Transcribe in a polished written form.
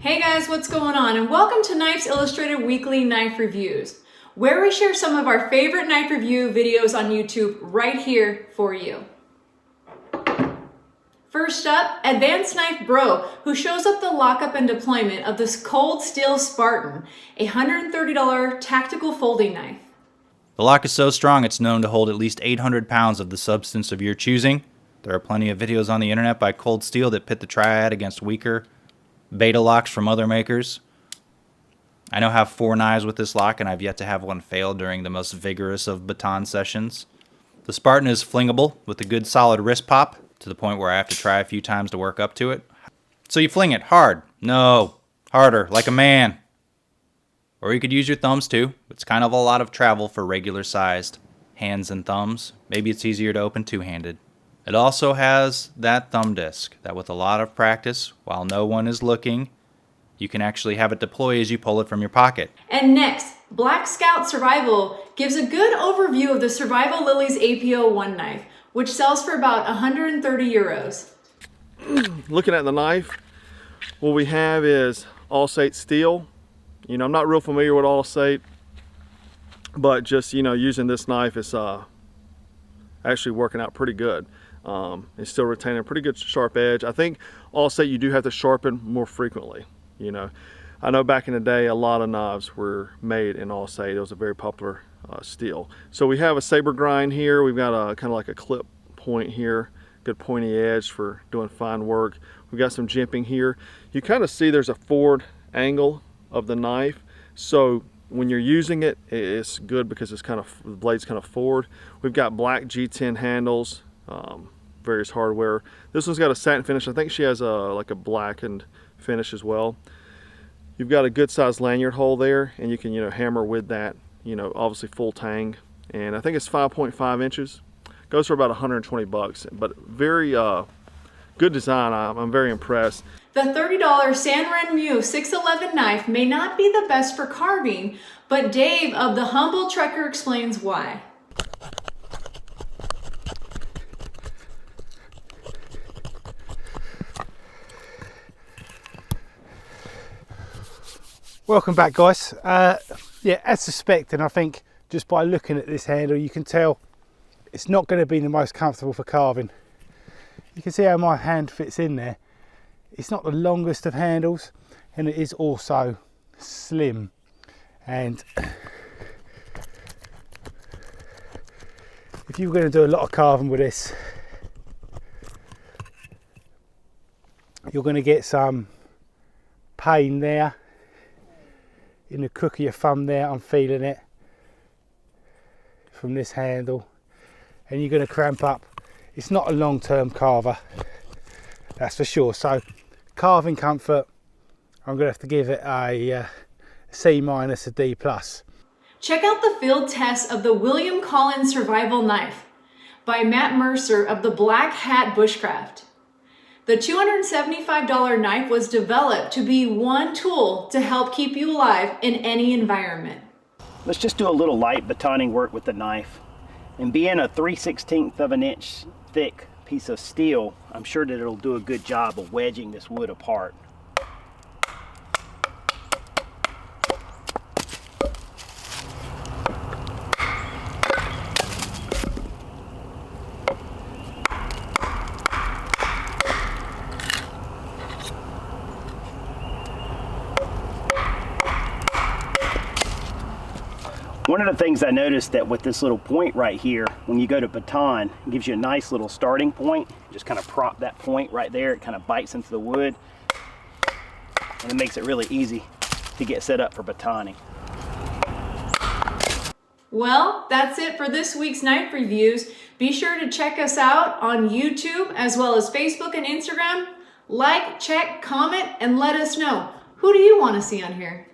Hey guys, what's going on? And welcome to Knife's Illustrated Weekly Knife Reviews, where we share some of our favorite knife review videos on YouTube right here for you. First up, Advanced Knife Bro, who shows up the lockup and deployment of this Cold Steel Spartan, a $130 tactical folding knife. The lock is so strong it's known to hold at least 800 pounds of the substance of your choosing. There are plenty of videos on the internet by Cold Steel that pit the Triad against weaker beta locks from other makers. I now have 4 knives with this lock, and I've yet to have one fail during the most vigorous of baton sessions. The Spartan is flingable with a good solid wrist pop, to the point where I have to try a few times to work up to it. So you fling it hard. No, harder, like a man. Or you could use your thumbs too. It's kind of a lot of travel for regular sized hands and thumbs. Maybe it's easier to open two-handed. It also has that thumb disc that with a lot of practice, while no one is looking, you can actually have it deploy as you pull it from your pocket. And next, BlackScoutSurvival gives a good overview of the Survival Lilly's APO-1 knife, which sells for about 130 euros. Looking at the knife, what we have is All-State steel. I'm not real familiar with All-State, but just, using this knife is actually working out pretty good. It's still retaining a pretty good sharp edge. I think All-State you do have to sharpen more frequently. I know back in the day a lot of knives were made in All-State. It was a very popular steel. So we have a saber grind here. We've got a kind of like a clip point here, good pointy edge for doing fine work. We've got some jimping here. You kind of see there's a forward angle of the knife, so when you're using it, it's good because it's the blade's kind of forward. We've got black G10 handles, various hardware. This one's got a satin finish. I think she has like a blackened finish as well. You've got a good sized lanyard hole there, and you can hammer with that. Obviously full tang, and I think it's 5.5 inches. Goes for about 120 bucks, but very good design. I'm very impressed. The $30 SanRenMu 611 knife may not be the best for carving, but Dave of the Humble Trekker explains why. Welcome back, guys. Yeah, as suspected, I think just by looking at this handle you can tell it's not going to be the most comfortable for carving. You can see how my hand fits in there. It's not the longest of handles, and it is also slim, and if you were going to do a lot of carving with this, you're going to get some pain there in the crook of your thumb there. I'm feeling it from this handle, and you're going to cramp up. It's not a long-term carver, that's for sure. So carving comfort, I'm going to have to give it a C-, a D+. Check out the field test of the William Collins Survival Knife by Matt Mercer of the Hat Bushcraft. The $275 knife was developed to be one tool to help keep you alive in any environment. Let's just do a little light batoning work with the knife. And being a 3/16 of an inch thick piece of steel, I'm sure that it'll do a good job of wedging this wood apart. One of the things I noticed that with this little point right here, when you go to baton, it gives you a nice little starting point. Just kind of prop that point right there. It kind of bites into the wood, and it makes it really easy to get set up for batoning. Well, that's it for this week's knife reviews. Be sure to check us out on YouTube as well as Facebook and Instagram. Like, check, comment, and let us know. Who do you want to see on here?